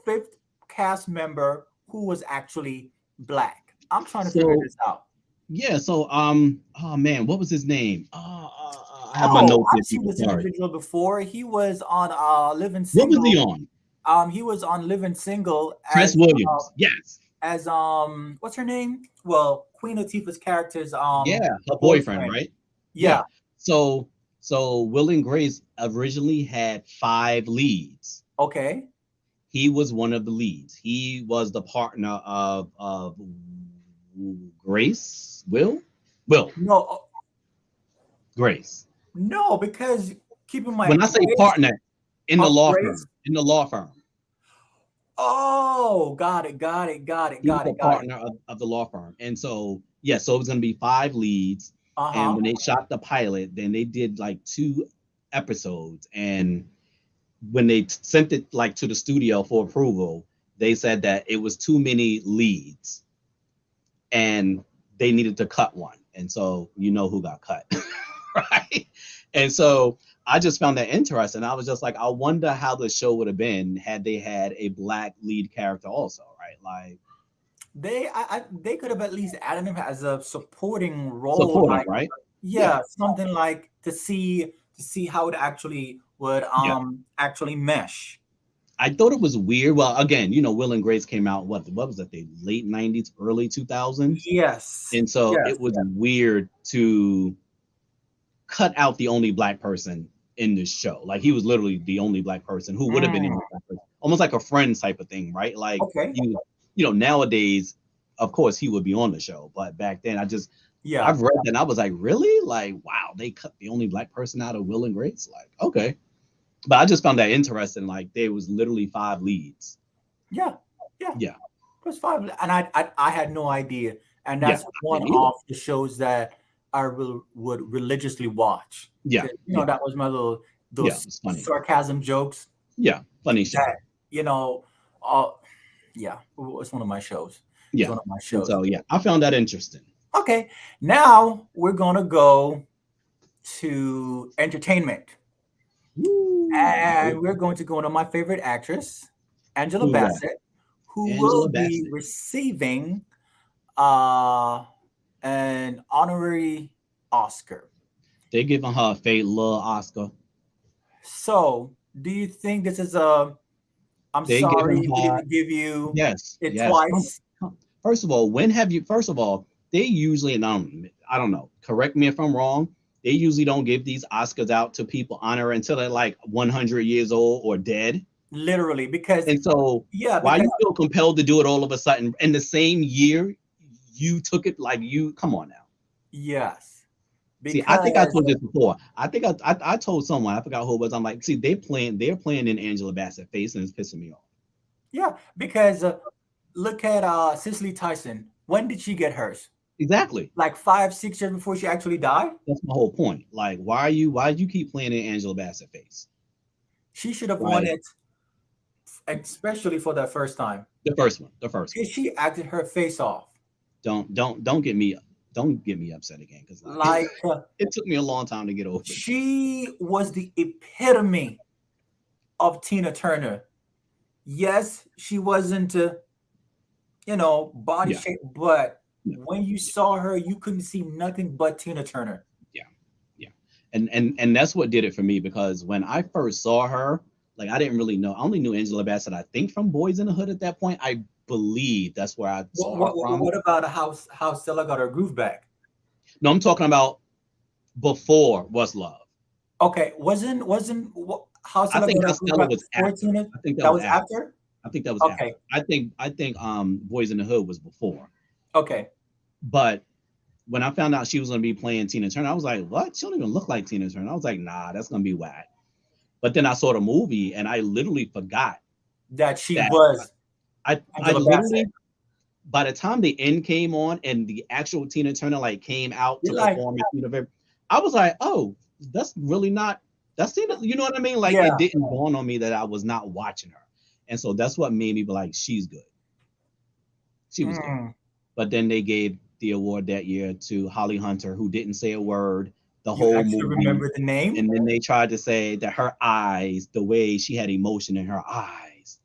fifth cast member who was actually black? I'm trying to figure So this out. yeah, so oh man, what was his name? I have my Oh, notes here, I've seen people. this Sorry. individual before. He was on Living What was he Single. on? He was on Living Single Tress Williams. Yes. as what's her name? Well, Queen Latifah's character's Yeah, her boyfriend, boyfriend. right? Yeah. Yeah. So Will and Grace originally had 5 leads. Okay. He was one of the leads. He was the partner of Grace. Will No, Grace. no, because keep in mind, When I say Grace partner in the of law Grace. firm, in the law firm, Oh, got it, got it, got it, he was got a it, got it. partner of the law firm, and so yeah, so it was going to be 5 leads. And Uh-huh. when they shot the pilot, then they did like 2 episodes, and when they sent it like to the studio for approval, they said that it was too many leads and they needed to cut one. And so you know who got cut, right? And so I just found that interesting. I was just like, I wonder how the show would have been had they had a black lead character also, right? Like They could have at least added him as a supporting role, supporting, like right? yeah, something like to see how it actually would Yeah. actually mesh. I thought it was weird. Well, again, Will and Grace came out what was that? The late 90s, early 2000s. Yes. And so Yes. it was weird to cut out the only black person in this show. Like he was literally the only black person who would have been the only black person. Almost like a friend type of thing, right? Like Okay. nowadays, of course he would be on the show, but back then Yeah. I've read that and I was like, really? Like, wow, they cut the only black person out of Will and Grace? Like, okay. But I just found that interesting. Like there was literally 5 leads. Yeah. Yeah. Yeah. It was fine. And I had no idea. And Yeah. that's one of the shows that I would religiously watch. Yeah. That was my little those it's funny. sarcasm jokes. Yeah. Funny show. That, yeah, it's one of my shows. It's Yeah. one of my shows. So yeah, I found that interesting. Okay. Now we're gonna go to entertainment. Woo. And we're going to go to my favorite actress, Angela Who's that? Bassett, who Angela will be Bassett. receiving an honorary Oscar. They're giving her a fake little Oscar. So, do you think this is a? I'm They sorry, giving we her didn't give you yes. it Yes. twice. First of all, first of all, they usually, and I don't know, correct me if I'm wrong, they usually don't give these Oscars out to people honor until they're like 100 years old or dead. Literally, because And so yeah, why because, you feel compelled to do it all of a sudden in the same year you took it? Like come on now. yes. See, I think I told this before. I think I told someone, I forgot who it was. I'm like, see, they're playing in Angela Bassett face and it's pissing me off. Yeah, because look at Cicely Tyson. When did she get hers? Exactly. Like 5-6 years before she actually died? That's my whole point. Like, why do you keep playing in Angela Bassett face? She should have won it, especially for that first time. The first one. Because she acted her face off. Don't get me upset again because it took me a long time to get over it. She was the epitome of Tina Turner. Yes, she wasn't body shape, but when you saw her, you couldn't see nothing but Tina Turner. Yeah. And that's what did it for me, because when I first saw her, like I didn't really know. I only knew Angela Bassett, I think, from Boys in the Hood at that point. I believe that's where I saw her from. What about how Stella got her groove back? No, I'm talking about before What's Love. Okay, wasn't how Stella I think got her groove back was after. I think that was after. I think that was okay. After. I think Boys in the Hood was before. Okay. But when I found out she was going to be playing Tina Turner, I was like, what? She don't even look like Tina Turner. I was like, nah, that's going to be whack. But then I saw the movie and I literally forgot that she was. I literally, by the time the end came on and the actual Tina Turner came out to perform in Tina, I was like, oh, that's really not, that's Tina. You know what I mean? It didn't dawn on me that I was not watching her. And so that's what made me be like, she's good. She was good. Mm. But then they gave the award that year to Holly Hunter, who didn't say a word the You whole actually movie. remember the name? And then they tried to say that her eyes, the way she had emotion in her eyes,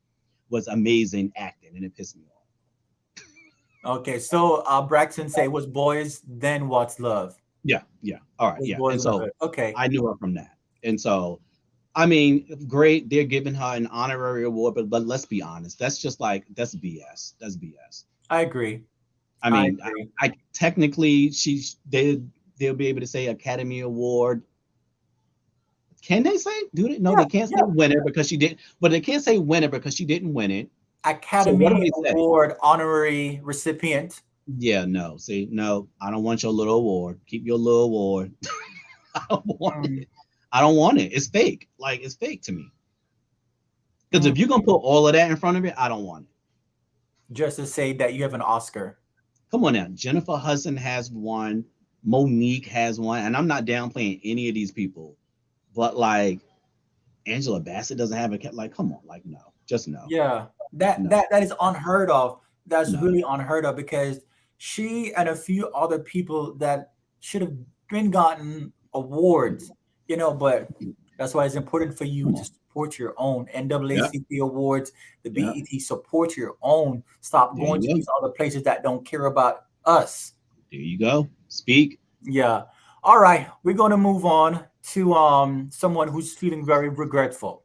was amazing acting, and it pissed me off. Okay, so Braxton say was boys, then what's love? Yeah, yeah. All right, Was yeah. boys And in the so hood. Okay. I knew her from that. And so, I mean, great. They're giving her an honorary award, but let's be honest. That's just like, that's BS. That's BS. I agree. I I mean, agree. I technically they'll be able to say Academy Award. Can they say? Do they? No, Yeah, they can't say yeah. winner because she did. But they can't say winner because she didn't win it. So what do Academy they say? Award honorary recipient. Yeah, no. See, no, I don't want your little award. Keep your little award. I don't want Mm, it. I don't want it. It's fake. Like, it's fake to me. Because mm. if you're gonna put all of that in front of it, I don't want it. Just to say that you have an Oscar. Come on now. Jennifer Hudson has one. Monique has one, and I'm not downplaying any of these people, but like Angela Bassett doesn't have a like. Come on, like no, just no, Yeah, that no, that that is unheard of. That's no. really unheard of because she and a few other people that should have been gotten awards, but that's why it's important for you Come to on. support your own Yep, NAACP awards, the yep. BET, support your own. Stop There going to you go. these other places that don't care about us. There you go. Speak. Yeah. All right, we're gonna move on to someone who's feeling very regretful.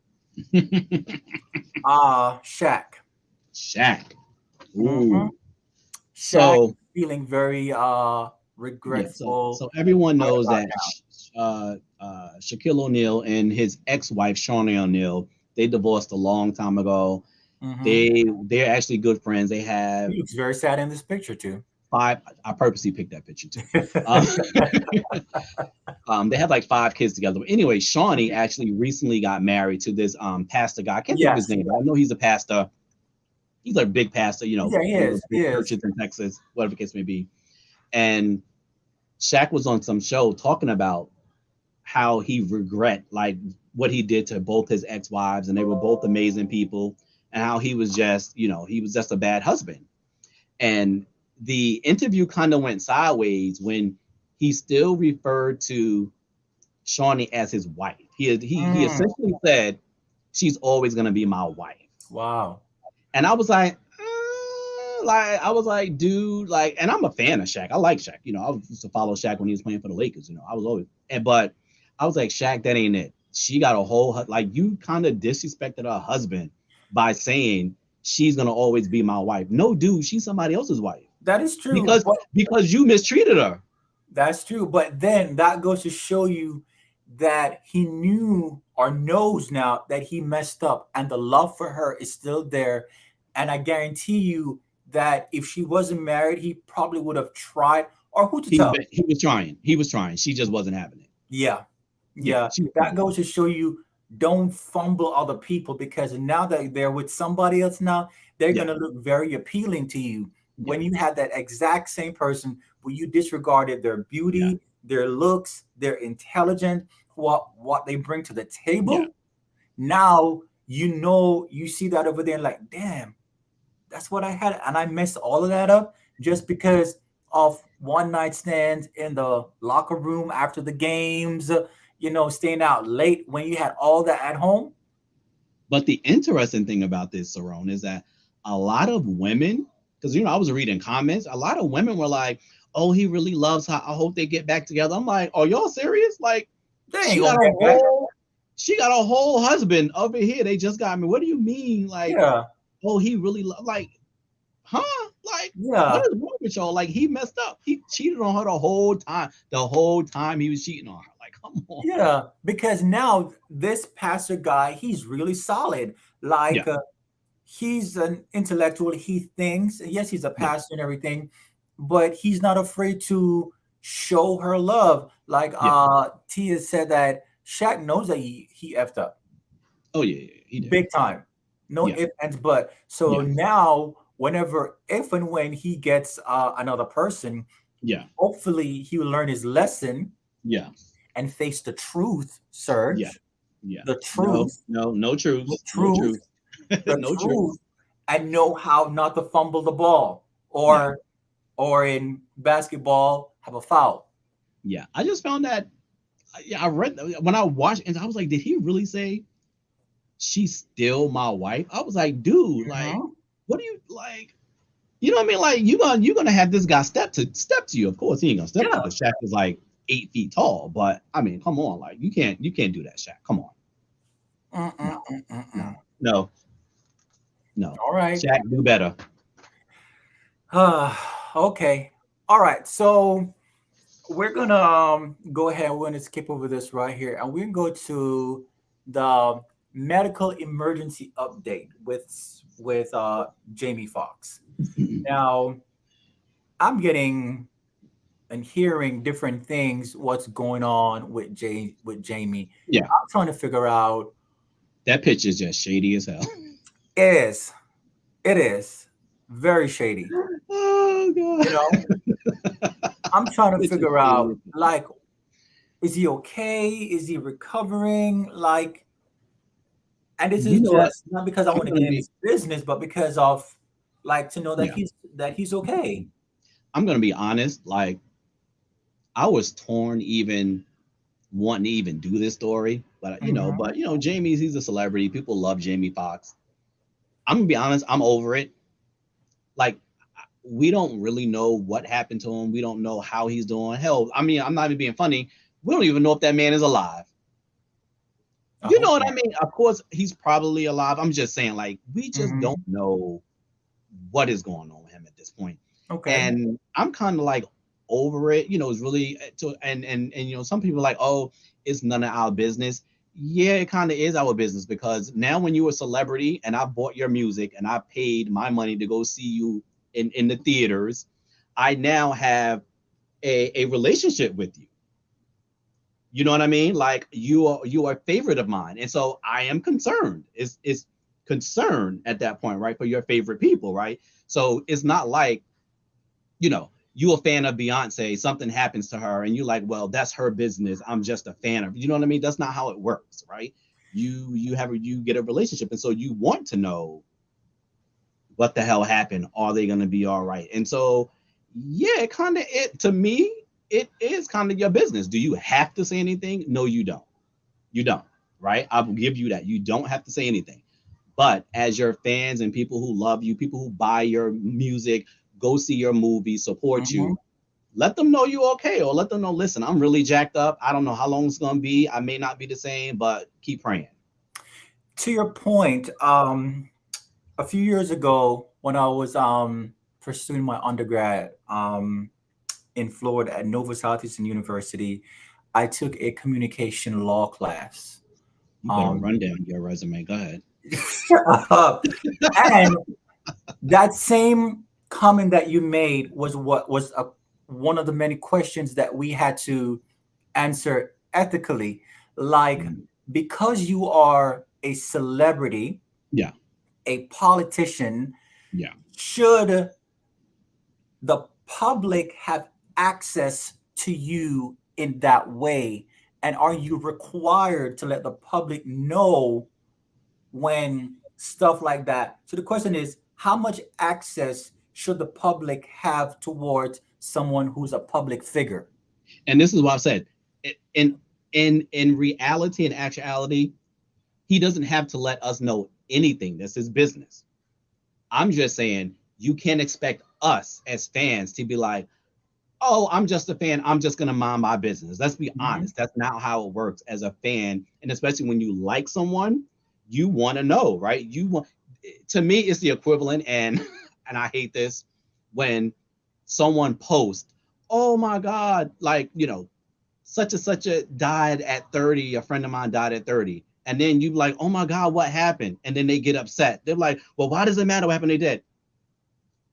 Shaq. Shaq. Mhm. Ooh. Shaq So feeling very yeah. So regretful so everyone right knows about that Shaquille O'Neal and his ex-wife Shawnee O'Neal, they divorced a long time ago. now. They're actually good friends. They have He looks very sad in this picture too. five. I purposely picked that picture too. Um, they have like 5 kids together. But anyway, Shawnee actually recently got married to this pastor guy. I can't think of his Yes. name, but I know he's a pastor. He's a big pastor, Yeah, he one of those is. He big is. churches in Texas, whatever the case may be. And Shaq was on some show talking about how he regret like what he did to both his ex-wives, and they were both amazing people, and how he was just, he was just a bad husband. And the interview kind of went sideways when he still referred to Shawnee as his wife. He Mm, essentially said, "She's always gonna be my wife." wow. And I was like, I was like, dude, like, and I'm a fan of Shaq. I like Shaq. I used to follow Shaq when he was playing for the Lakers. I was always, but I was like, Shaq, that ain't it. She got a whole like you kind of disrespected her husband by saying she's gonna always be my wife. No, dude, she's somebody else's wife That is true. because But because you mistreated her. that's true. But then that goes to show you that he knew or knows now that he messed up and the love for her is still there. And I guarantee you that if she wasn't married, he probably would have tried. Or who to tell? He was trying. He was trying. She just wasn't having it. Yeah. Yeah, Yeah. she was That trying. goes to show you don't fumble other people because now that they're with somebody else now, they're Yeah, going to look very appealing to you. yeah, When you had that exact same person where you disregarded their yeah, beauty, their looks, their intelligence, what they bring to the yeah. table, now you see that over there and like, damn, that's what I had. And I messed all of that up just because of one night stands in the locker room after the games, staying out late when you had all that at home. But the interesting thing about this, Saron, is that a lot of women, because I was reading comments, a lot of women were like, "Oh, he really loves her. I hope they get back together." I'm like, "Are y'all serious? Like, They ain't she gonna got a get back. she got a whole husband over here. They just got me. What do you mean? Like, Yeah, oh, he really like, huh? Like, what yeah, is wrong with y'all? Like, he messed up. He cheated on her the whole time. The whole time he was cheating on her. Like, come on. yeah. Because now this pastor guy, he's really solid. Yeah, Like he's an intellectual. He thinks, yes, he's a yeah, pastor and everything, but he's not afraid to show her love. Like yeah. Tia said that Shaq knows that he effed up Oh yeah, yeah, he did. big time. No Yeah, ifs, ands, but. So yeah, now, whenever, if and when he gets another person, yeah, hopefully he will learn his lesson yeah, and face the truth, yeah, Serge. yeah. The No, truth, no, no the truth. No truth, truth. the No tricks. truth and know how not to fumble the ball, Yeah. or in basketball have a foul. Yeah. I just found that. Yeah, I read when I watched, and I was like, did he really say she's still my wife? I was like, dude, like, Mhm. what do you like? You know what I mean? Like, you're gonna have this guy step to you. Of course, he ain't gonna step to you Yeah. because Shaq is like 8 feet tall. But I mean, come on, like you can't do that, Shaq. Come on, no, no, Mm-mm-mm-mm-mm. no, no. All right. Shaq do better. Okay. All right. So we're gonna go ahead. We're gonna skip over this right here, and we're gonna go to the medical emergency update with Jamie Foxx. Now, I'm getting and hearing different things. What's going on with Jamie? Yeah, I'm trying to figure out. that pitch is just shady as hell. It is. It is very shady. Oh You god, know, I'm trying to pitch is figure shady. out, like, is he okay? Is he recovering? Like, and this You is know what? just not because I I'm want to gonna get in be his business, but because of, like, to know that yeah. he's okay. I'm gonna be honest. Like, I was torn even wanting to even do this story, but Hmm. Jamie's he's a celebrity. People love Jamie Foxx. I'm gonna be honest. I'm over it. Like, we don't really know what happened to him. We don't know how he's doing. Hell, I mean, I'm not even being funny. We don't even know if that man is alive. I You know hope what I not. mean? Of course, he's probably alive. I'm just saying, like, we just don't Hmm. know what is going on with him at this point. Okay. And I'm kind of like over it. It's really and some people are like, oh, it's none of our business. Yeah, it kind of is our business because now when you're a celebrity and I bought your music and I paid my money to go see you in the theaters, I now have a relationship with you. You know what I mean? Like you are a favorite of mine, and so I am concerned. It's concern at that point, right? For your favorite people, right? So it's not like you a fan of Beyonce, something happens to her, and you're like, well, that's her business. I'm just a fan of. You know what I mean? That's not how it works, right? You get a relationship, and so you want to know what the hell happened. Are they going to be all right? And so, yeah, it to me, it is kind of your business. Do you have to say anything? No, you don't. You don't, right? I will give you that. You don't have to say anything. But as your fans and people who love you, people who buy your music, go see your movie, support Hmm. you, let them know you're okay, or let them know, listen, I'm really jacked up. I don't know how long it's gonna be. I may not be the same, but keep praying. To your point, a few years ago when I was pursuing my undergrad in Florida at Nova Southeastern University, I took a communication law class. You better Um, run down your resume. Go ahead. and that same comment that you made was what was one of the many questions that we had to answer ethically. Like, Mhm. because you are a celebrity, Yeah, a politician, yeah. should the public have access to you in that way? And are you required to let the public know when stuff like that? So the question is, how much access should the public have towards someone who's a public figure? And this is what I said. In reality and actuality, he doesn't have to let us know anything. That's his business. I'm just saying you can't expect us as fans to be like, oh, I'm just a fan. I'm just gonna mind my business. Let's be Mhm. honest. That's not how it works as a fan. And especially when you like someone, you want to know, right? You want to me, it's the equivalent, and and I hate this when someone posts, oh my God, like, such a died at 30, a friend of mine died at 30. And then you like, oh my God, what happened? And then they get upset. They're like, well, why does it matter what happened? They did.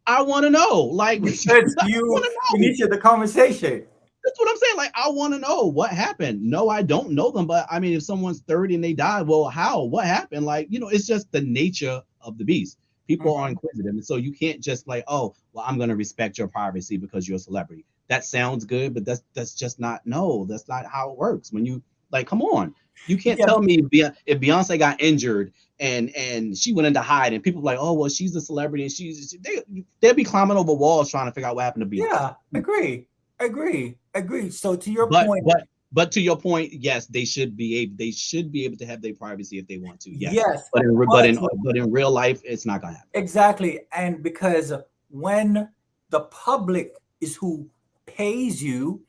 I want to know. Like, Because I want you to know. initiate the conversation. That's what I'm saying. Like, I want to know what happened. No, I don't know them, but I mean, if someone's 30 and they die, well, how? What happened? Like, it's just the nature of the beast. People are Mhm. inquisitive, and so you can't just like, oh, well, I'm going to respect your privacy because you're a celebrity. That sounds good, but that's just not. No, that's not how it works. When you like, come on. You can't Yeah, tell me if Beyonce got injured and she went into hide and people were like, oh well, she's a celebrity and they'll be climbing over walls trying to figure out what happened to Beyonce. yeah, agree. So to your But point, but but to your point, yes, they should be able to have their privacy if they want to. Yes, yes, but in but but in but in real life, it's not gonna happen. exactly, and because when the public is who pays you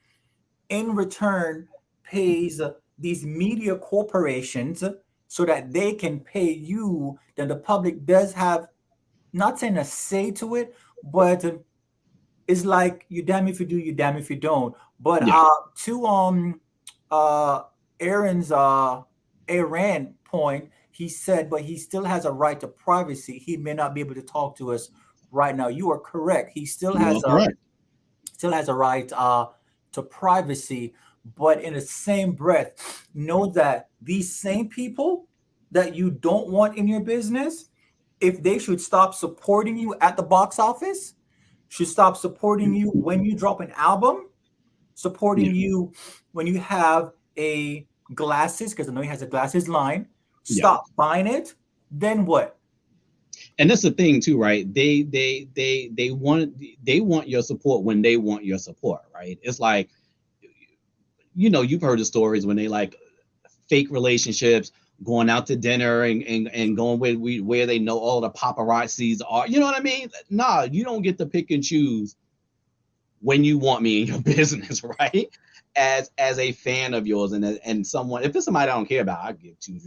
in return, pays these media corporations so that they can pay you, then the public does have, not saying a say to it, but it's like you damn if you do, you damn if you don't. But Yeah, to uh Aaron's Aaron point, he said, but he still has a right to privacy. He may not be able to talk to us right now. You are correct. He you are correct. still has a right to privacy, but in the same breath, know that these same people that you don't want in your business, if they should stop supporting you at the box office, should stop supporting you when you drop an album, Yeah, supporting you when you have a glasses, because I know he has a glasses line, yeah. stop buying it, then what? And that's the thing too, right? They want your support when they want your support, right? It's like, you've heard the stories when they like fake relationships, going out to dinner and going where they know all the paparazzis are. You know what I mean? Nah, you don't get to pick and choose when you want me in your business, right? As a fan of yours and someone, if it's somebody I don't care about, I give two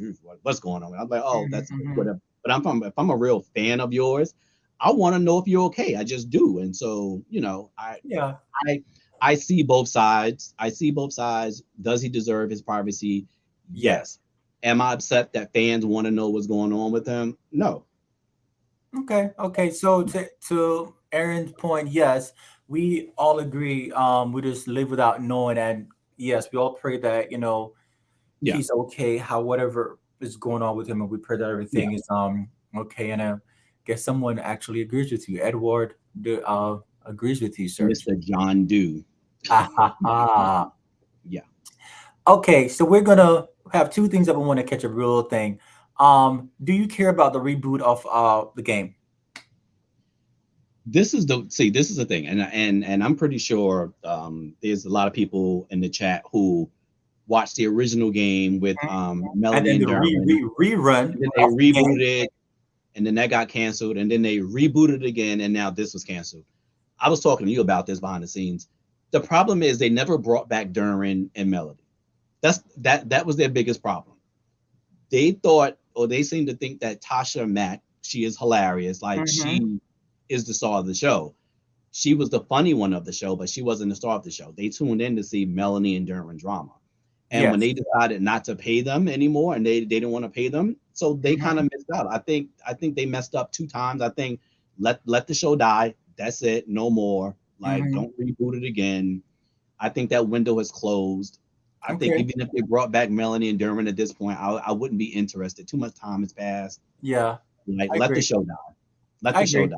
what's going on. I'm like, oh, that's Mhm. whatever. But if I'm a real fan of yours, I want to know if you're okay. I just do. And so, Yeah, I I see both sides. I see both sides. Does he deserve his privacy? yeah. Yes. Am I upset that fans want to know what's going on with him? No. Okay. So to Aaron's point, yes, we all agree. We just live without knowing, and yes, we all pray that Yeah. he's okay. How whatever is going on with him, and we pray that Yeah. everything is okay. And I guess someone actually agrees with you. Edward agrees with you, sir. Mr. John Doe. Ah, ha, ha. Yeah. Okay, so we're gonna have two things that we want to catch a real thing. Do you care about the reboot of the game? This is the thing, and I'm pretty sure there's a lot of people in the chat who watched the original game with And Melanie then and the Derwin, rerun and then they of the game. rebooted it, and then that got canceled, and then they rebooted it again, and now this was canceled. I was talking to you about this behind the scenes. The problem is they never brought back Duran and Melody. That was their biggest problem. They thought, or they seem to think that Tasha Mack, she is hilarious, like Mhm. she is the star of the show. She was the funny one of the show, but she wasn't the star of the show. They tuned in to see Melanie and Duran drama. And when Yes. they decided not to pay them anymore and they didn't want to pay them, so they kind Mhm. of missed out. I think they messed up two times. I think let the show die. That's it. No more. Like Mhm. don't reboot it again. I think that window is closed. I think Okay. even if they brought back Melanie and Duran at this point, I wouldn't be interested. Too much time has passed. Yeah, Like I let the agree. show die. Let I the show agree.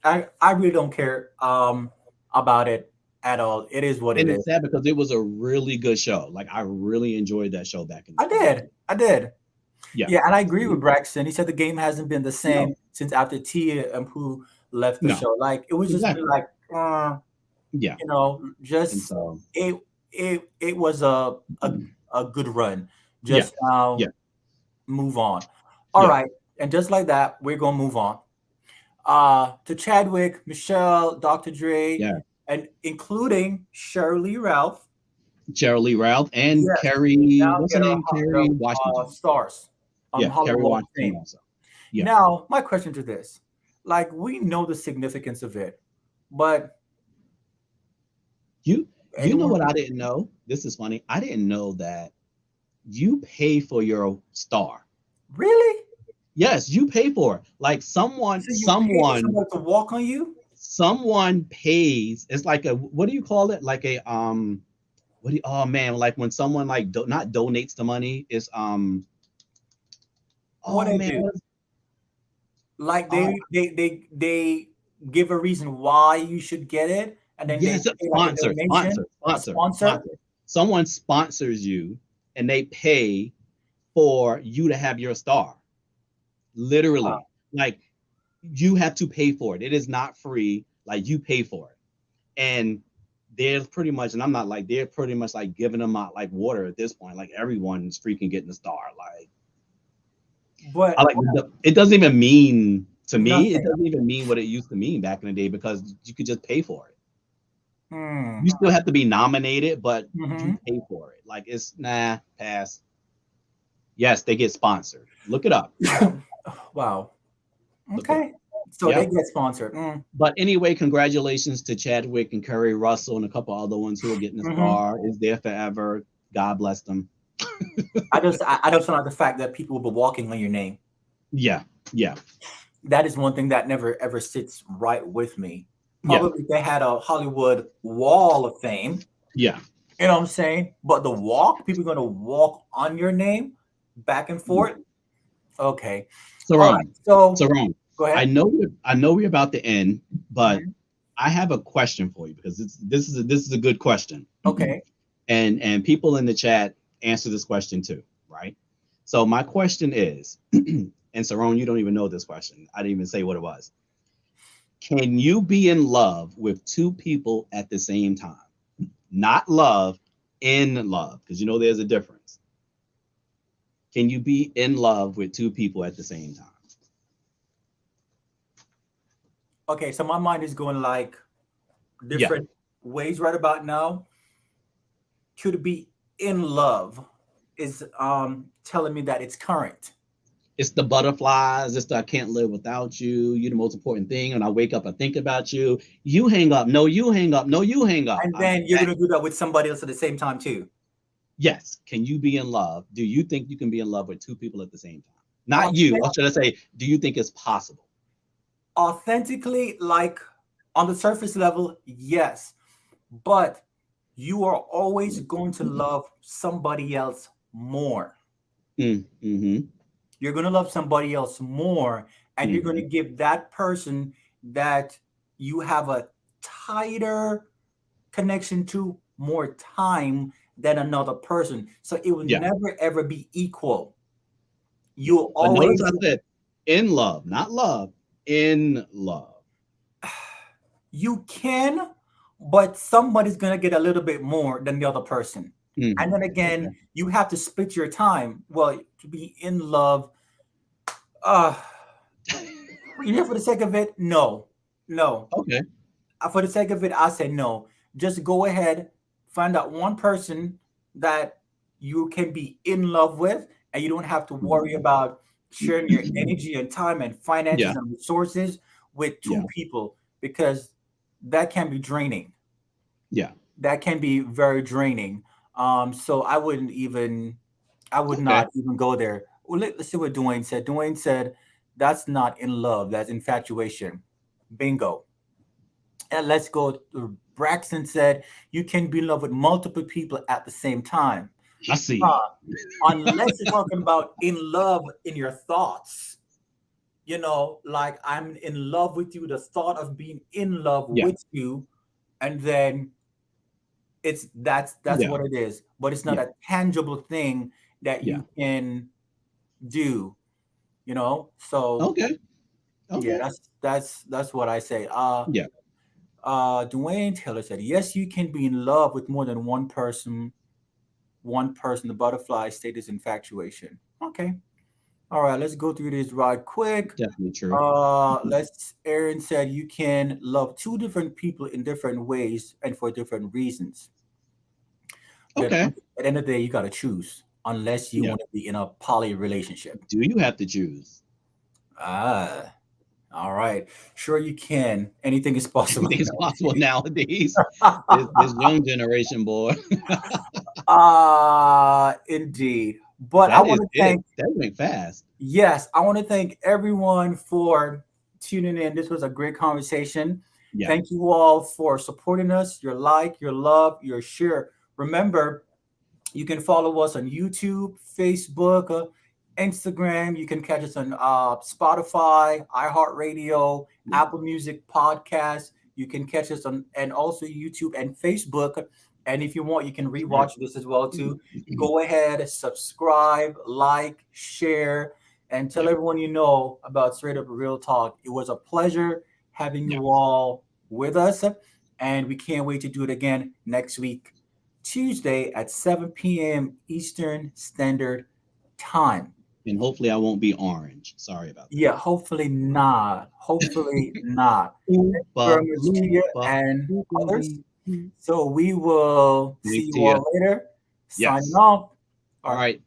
die. I really don't care about it at all. It is what it And is. it's sad because it was a really good show. Like I really enjoyed that show back in the I day. did. I did. Yeah. Yeah, and I agree with Braxton. He said the game hasn't been the No, same since after Tia and Pooh left the no, show. Like it was just been exactly. like, Yeah. And just so it it was a good run. yeah, Just yeah, now move on. All yeah, right, and just like that, we're gonna move on. To Chadwick, Michelle, Dr. Dre, yeah. and including Shirley Ralph. Cheryl Lee Ralph and Yes, Kerry, now what's her they're name? Kerry Washington. stars on Yeah, Hollywood Kerry Walk of Washington Fame. also. Yeah. Now, my question to this, like we know the significance of it, but You know anyone what I didn't know? This is funny. I didn't know that you pay for your star. really? Yes, you pay for it. Like someone, So you pay for someone, somebody to walk on you? someone pays. It's like a what do you call it? Like a what do you, oh man, like when someone like not donates the money, it's What oh they man, do? Like uh, they give a reason why you should get it, and then they yes, pay like a donation, a sponsor. sponsor. Someone sponsors you and they pay for you to have your star. Literally, Wow. like you have to pay for it. It is not free. Like you pay for it, and they're pretty much, and I'm not like they're pretty much like giving them out like water at this point. Like everyone's freaking getting a star. Like I But like it doesn't even mean to me. It nothing. doesn't even mean what it used to mean back in the day because you could just pay for it. Hmm. You still have to be nominated, but Mm-hmm. you pay for it. Like it's pass. Yes, they get sponsored. Look it up. Wow. Look it up. Okay. So Yeah. they get sponsored. But anyway, congratulations to Chadwick and Kerry Russell and a couple other ones who are getting a star. Is there forever. God bless them. I just don't like the fact that people will be walking on your name. Yeah. Yeah. That is one thing that never ever sits right with me. Yeah. Probably if they had a Hollywood Wall of Fame. Yeah. You know what I'm saying? But the walk, people are going to walk on your name back and forth. Okay. So All wrong. right. So wrong. go I ahead. know we're about to end, but Mhm. I have a question for you because this is a good question. Okay. And people in the chat answer this question too, right? So my question is, and Saron, you don't even know this question. I didn't even say what it was. Can you be in love with two people at the same time? Not love, in love, because you know there's a difference. Can you be in love with two people at the same time? Okay. So my mind is going like different ways right about now. Could be in love is telling me that it's current. It's the butterflies. It's the I can't live without you. You're the most important thing. And I wake up, I think about you. You hang up. No, you hang up. No, you hang up. And then you're going to do that with somebody else at the same time too. Yes. Can you be in love? Do you think you can be in love with two people at the same time? Not you. Authentic- Or should I say, do you think it's possible? Authentically, like on the surface level, yes. But you are always going to love somebody else more. Mm-hmm. You're going to love somebody else more, and you're going to give that person that you have a tighter connection to more time than another person. So it will Yeah. never ever be equal. You'll But notice always I said in love, not love, in love. you can, but somebody's going to get a little bit more than the other person. Mm-hmm. And then again, you have to split your time. Well, to be in love, you know, for the sake of it, no. Okay. For the sake of it, I say no. Just go ahead, find out one person that you can be in love with, and you don't have to worry about sharing your energy and time and finances and resources with two people, because that can be draining. Yeah. That can be very draining. So I would not even go there. Well, let's see what Dwayne said. Dwayne said that's not in love, that's infatuation. Bingo. And let's go. Braxton said you can be in love with multiple people at the same time. I see. Unless you're talking about in love in your thoughts. You know, like I'm in love with you, the thought of being in love with you, and then that's what it is. But it's not a tangible thing that you can do, you know. So okay. Yeah, that's what I say. Dwayne Taylor said, yes, you can be in love with more than one person. The butterfly state is infatuation. Okay. All right, let's go through this right quick. Definitely true. Aaron said you can love two different people in different ways and for different reasons. But okay. At the end of the day, you got to choose unless you want to be in a poly relationship. Do you have to choose? All right. Sure you can. Anything is possible. Anything is possible nowadays. this young generation, boy. Indeed. But I want to thank that went fast. Yes, I want to thank everyone for tuning in. This was a great conversation. Yeah. Thank you all for supporting us, your like, your love, your share. Remember, you can follow us on YouTube, Facebook, Instagram. You can catch us on Spotify, iHeartRadio, Apple Music Podcast. You can catch us on and also YouTube and Facebook. And if you want, you can rewatch this as well too. Go ahead, subscribe, like, share, and tell everyone you know about Straight Up Real Talk. It was a pleasure having you all with us, and we can't wait to do it again next week, Tuesday at 7 p.m. Eastern Standard Time. And hopefully I won't be orange. Sorry about that. Yeah, hopefully not. Hopefully not. Thank you very much, Tia and others. So we will see you all later. Signing off. All right.